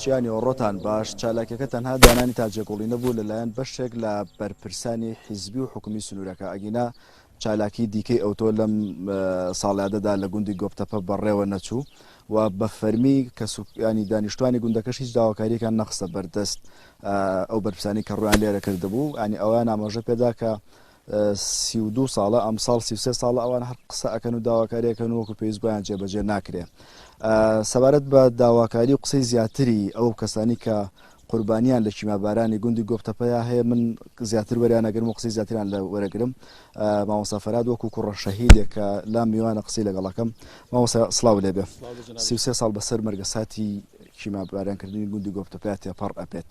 چیانی ئۆڕۆتان باش چالاکیەکە تەنها دانانی تاجێگوڵی نەبوو لەلایەن بەشێک لە بەرپرسانی حیزبی و حکومی سنوورەکە ئەگینا چالاکی دیکەی ئەوتۆ لەم ساڵیادەدا لە گوندی گۆپتەپە بەڕێوە نەچوو و بە فەرمی کە ینی دانیشتوانی گوندەکەش هیچ داواکاریەکان نەخستە بەردەست ئەو بەرپرسانی کە ڕویان لێرە کردبوو ینی ئەوان ئاماژە پێدا کە 32 ساڵە ئەم ساڵ 33 ساڵە ئەوان هەر قسە ئەکەن و داواکاریەکەن وەکو پێویست بۆیان جێبەجێ ناکرێ سەبارەت بە داواکاری و قسەی زیاتری ئەو کەسانی کە قوربانیان لە چیمابارانی گوندی گۆپتەپەیە هەیە من زیاتر وەریانەگرم و قسەی زیاتریان لە وەرەگرم مامۆستا فەراد وەکو کوڕە شەهیدێک کە لام میوانە قسەی لەگەڵەکەم مامۆستا سڵاو لێبێ 33 ساڵ بەسەر مەرگەساتی چیمابارانکردنی گوندی گۆپتەپەیە تێپەڕ ئەپێت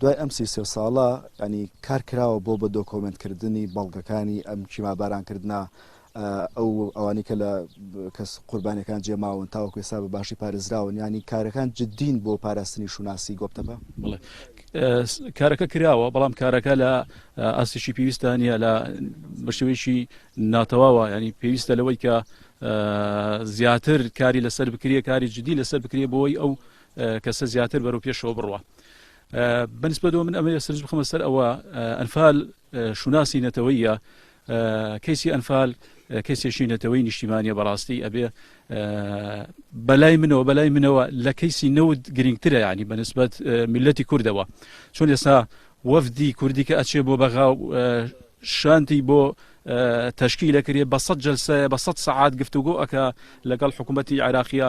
دوای ئەم 33 ساڵە ینی کار کراوە بۆ بە دۆکۆمنتکردنی بەڵگەکانی ئەم چیمابارانکردنا ئەو ئەوانی کە لە کەس قوربانیەکان جێماون تاوەکو ێستا بە باشی پارێزراون ینی کارەکان جدین بۆ پاراستنی شوناسی گۆپتەپە کارەکە کراوە بەڵام کارەکە لە ئاسیشی پێویستە نیە لە بەشێوەیەکی ناتەواوە ینی پێویستە لەوەی کە زیاتر کاری لەسەر بکرێ کاری جدی لەسەر بکرێ بۆی ئەو کەسە زیاتر بەرەو پێشەوە بڕوە بەنسبەتەوە من ئەمە سرج بخەمە سەر ئەوە ئەنفال شوناسی نەتەوەیە کەیسی ئەنفال کەسێکی نەتەوەی نیشتیمانیە بەڕاستی ئەبێ بەلای منەوە لە کەیسی نەوت گرنگترە ینی بەنسبەت میلەتی کوردەوە چۆن ئێستا وەفدی کوردی کە ئەچێ بۆ بەغاو شانتی بۆ تشکیلەکرێ بە 100 جەلسە بە 100 سەعات گفتوگۆ ئەکە لەگەڵ حکوومەتی عێراقیە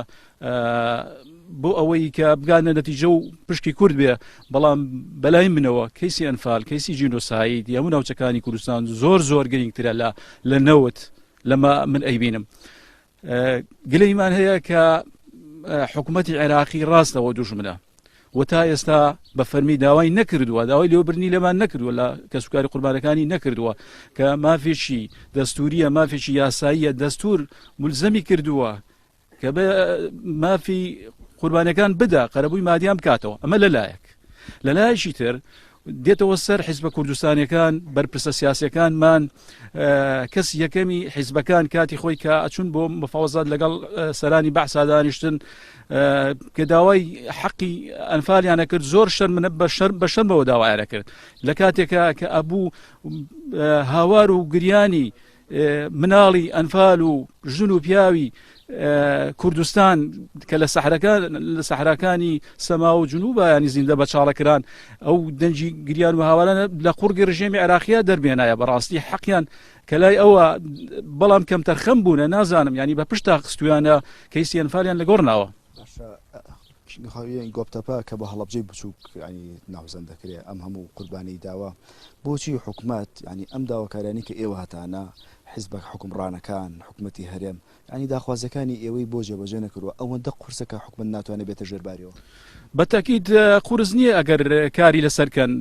بۆ ئەوەی کە بگانە نەتیجە و پشکی کورد بێ بەڵام بەلای منەوە کەیسی ئەنفال کەیسی جینۆساید هەموو ناوچەکانی کوردستان زۆر گرنگترە لە نەوت لەمە من ئەیبینم گلەیمان هەیە کە حکوومەتی عێراقی ڕاستەوە دوژمنە و تا ئێستا بە فەرمی داوای نەکردووە داوای لێوەبرنی لەمان نەکردووە لە کەسوکاری قوربانەکانی نەکردووە کە مافێکی دەستوریە مافێکی یاساییە دەستور ملزەمی کردووە کە بە مافی قوربانەکان بدا قەرەبووی مادیان بکاتەوە ئەمە لەلایەکی تر دێتەوە سەر حیزبە کوردستانیەکان بەرپرسە سیاسیەکانمان کەس یەکەمی حیزبەکان کاتی خۆی کە ئەچون بۆ مفاوەزات لەگەڵ سەرانی بەحسا دانیشتن کە داوای حەقی ئەنفالیانە کرد زۆر شەرمنە بە شەرمەوە داوایانە کرد لە کاتێکە کە ئەبوو هاوار و گریانی مناڵی ئەنفال و ژن و پیاوی کوردستان کە لە سەحراکانی سەما و جنوبە ینی زیندە بە چاڵەکران ئەو دەنجی گریان و هاوارانە لە قورگی ڕژێمی عێراقیە دەربێنایە بەڕاستی حەقیان کە لای ئەوە بەڵام کەم تەرخەم بوونە نازانم ینی بە پشتا خستویانە کەیسی ئەنفالیان لە گۆڕناوە گۆپتەپە کە بە هەڵەبجەی بچووک ینی ناوزەن دەکرێت ئەم هەموو قوربانی داوە بۆچی حکوومەت ینی ئەم داواکارانی کە ئێوە هاتانە حیزبە حکومڕانەکان حکوومەتی هەرێم ینی داخوازەکانی ئێوەی بۆ جێبەجێ نەکردووە ئەوەندە قورسەکە حکوومەت ناتوانێت بێتە ژێرباریەوە بەتاکید قورس نییە ئەگەر کاری لەسەرکەن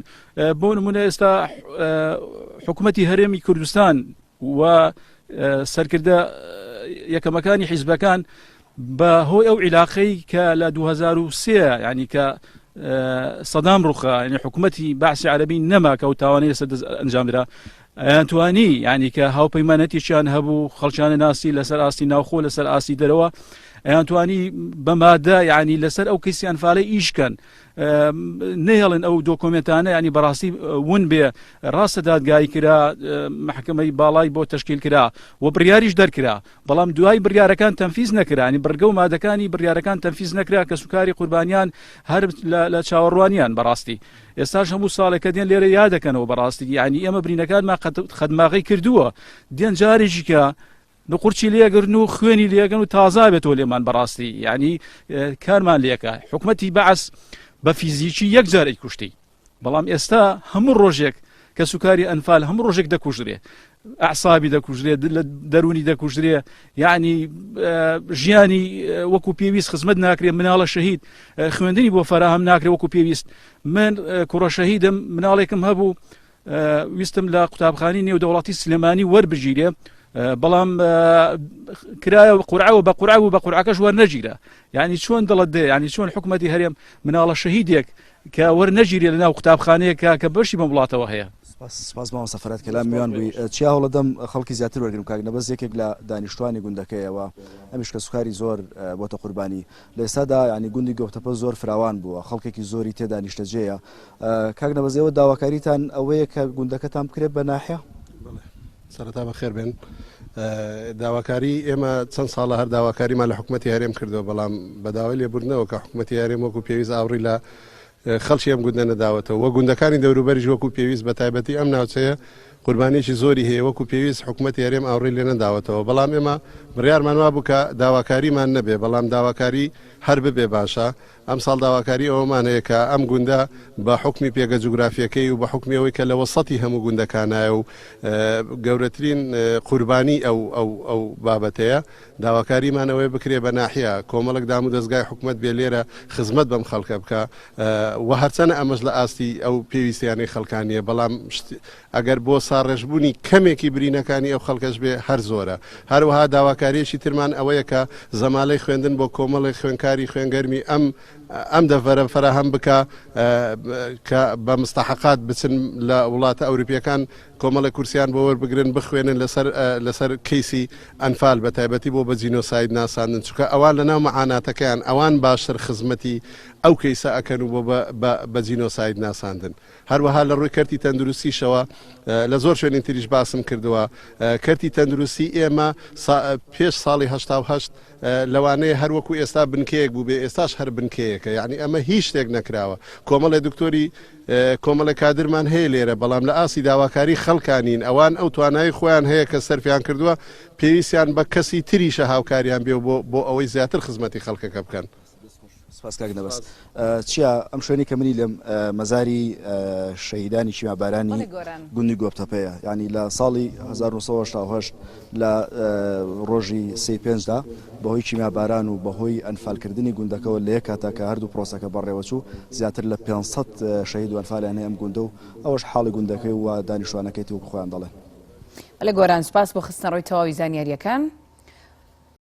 بۆ نمونە ئێستا حکوومەتی هەرێمی کوردستان و سەرکردە یەکەمەکانی حیزبەکان بە هۆی ئەو عیلاقەی کە لە 2003 ینی کە سەدام ڕوخە ینی حکوومەتی بەعسی عەرەبی نەما کە و تاوانەی لەسەر ئەنجامدرا ئەیانتوانی ینی کە هاوپەیمانەتیشیان هەبوو خەڵکیانە ناسی لەسەر ئاستی ناوخۆ لەسەر ئاستی دەرەوە ئەیانتوانی بە مادە ینی لەسەر ئەو کەسی ئەنفالە ئیشکەن نەهێڵن ئەو دۆکۆمنتانە ینی بەڕاستی ون بێ ڕاستە دادگایی کرا محکمەی باڵای بۆ تشکیل کرا و بڕیاریش دەرکرا بەڵام دوای بڕیارەکان تەنفیز نەکرا ینی بڕگە و مادەکانی بڕیارەکان تەنفیز نەکرا کە سوکاری قوربانیان هەر لە چاوەڕوانیان بەڕاستی ئێستاش هەموو ساڵێکە دێن لێرە یادەکەنەوە بەڕاستی ینی ئێمە برینەکانمان خەدماغی کردووە دێن جارێکی کە نقورچی لێگرن و خوێنی لێگەن و تازا بێتەوە لێمان بەڕاستی ینی کارمان لێکە حکوومەتی بەعس بە فیزیکی یەک جارێک کوشتی بەڵام ئێستا هەموو ڕۆژێک کە سوکاری ئەنفال هەموو ڕۆژێک دەکوژرێ ئەعسابی دەکوژرێ لە دەرونی دەکوژرێ یعنی ژیانی وەکو پێویست خزمەت ناکرێ مناڵە شەهید خوێندنی بۆ فەراهەم ناکرێ وەکو پێویست من کوڕە شەهیدم مناڵێکم هەبوو ویستم لە قوتابخانەی نێودەوڵەتی سلێمانی وەربژیرێ بەڵام کرایە قورعەوە بە قورعە و بە قورعەکەش وەرنەگیرە یعنی چۆن دڵت دێ ینی چۆن حکوومەتی هەرێم مناڵە شەهیدێک کە وەرنەگیرێ لە ناو قوتابخانەیەکە کە بەشی بەم وڵاتەوە هەیە سپاس ماوە سەفەرەت کەلام میوان بووی چیا هەوڵەدەم خەڵکی زیاتر وەرگرم کاک نەبەست یەکێک لە دانیشتوانی گوندەکەیەوە ئەمیش کە سوکاری زۆر بۆتە قوربانی لە ئێستادا ینی گوندی گۆفتەپە زۆر فراوان بووە خەڵکێکی زۆری تێدا نیشتەجێیە کاک نەبەزەوە داواکاریتان ئەوەیە کە گوندەکەتان بکرێت بە ناحیە سەرەتا بەخێر بێن داواکاری ئێمە چەند ساڵە هەر داواکاریمان لە حکوومەتی هەرێم کردەوە بەڵام بەداوای لێبوردنەوە کە حکوومەتی هەرێم وەکو پێویست ئاوڕی لە خەڵکی ئەم گوندە نەداوەتەوە وە گوندەکانی دەوروبەریش وەکو پێویست بە تایبەتی ئەم ناوچەیە قوربانیێکی زۆری هەیە وەکو پێویست حکوومەتی هەرێم ئاوڕی لێ نەداوەتەوە بەڵام ئێمە بڕیارمان وا بوو کە داواکاریمان نەبێ بەڵام داواکاری هەر ببێ باشە ئەم ساڵ داواکاری ئەوەمان هەیە کە ئەم گوندە بە حکمی پێگە جوگرافیەکەی و بە حکمیەوەی کە لە وەسەتی هەموو گوندەکانایە و گەورەترین قوربانی ئەو بابەتەیە داواکاریمانەوەی بکرێ بە ناحیە کۆمەڵک دام و دەستگای حکوومەت بێ لێرە خزمەت بەم خەڵکە بکە و هەرچەنە ئەمەش لە ئاستی ئەو پێویستیانەی خەڵکانیە بەڵام ئەگەر بۆ ساڕێژبوونی کەمێکی برینەکانی ئەو خەڵکەش بێ هەر زۆرە هەروەها داواکاریەکی ترمان ئەوەیە کە زەمالەی خوێندن بۆ کۆمەڵی خوێنکاری خوێنگەرمی ئەم دەڤەرە فراهەم بکە کە بە مستحقات بچن لە وڵاتە ئەوروپیەکان کۆمەڵی کورسیان بۆ وەربگرن بخوێنن لەسەر کەیسی ئەنفال بە تایبەتی بۆ بە جینۆساید ناساندن چونکە ئەوان لەناو مەعاناتەکەیان ئەوان باشتر خزمەتی ئەو کەیسە ئەکەن و بە جینۆساید ناساندن هەروەها لە ڕووی کەرتی تەندروستیشەوە لە زۆر شوێنی تریش باسم کردووە کەرتی تەندروستی ئێمە پێش ساڵی 1970 لەوانەیە هەروەکو ئێستا بنکەیەک بوو بێ ئێستاش هەر بنکەیەکە یعنی ئەمە هیچ شتێک نەکراوە کۆمەڵی دکتۆری کۆمەڵی کادرمان هەیە لێرە بەڵام لە ئاسی داواکاری خەڵکانین ئەوان ئەو توانایی خۆیان هەیە کە سەرفیان کردووە پێویستیان بە کەسی تریشە هاوکاریان بێ بۆ ئەوەی زیاتر خزمەتی خەڵکەکە بکەن سپاس کاک نەبەست چیا ئەم شوێنی کە منی لەم مەزاری شەهیدانی شیمابارانی گوندی گۆفتەپەیە ینی لە ساڵی 1970 لە ڕۆژی 35دا بەهۆی چیماباران و بەهۆی ئەنفالکردنی گوندەکەەوە لە یەک کاتا کە هەردوو پرۆسەکە بەڕێوەچوو زیاتر لە 500 شەهید و ئەنفالیان هەیە ئەم گوندە و ئەوەش حاڵی گوندەکەی و دانیشتوانەکەی و بخۆیان دەڵێن لە گۆران سپاس بۆ خستنەڕۆی تەواوی زانیاریەکان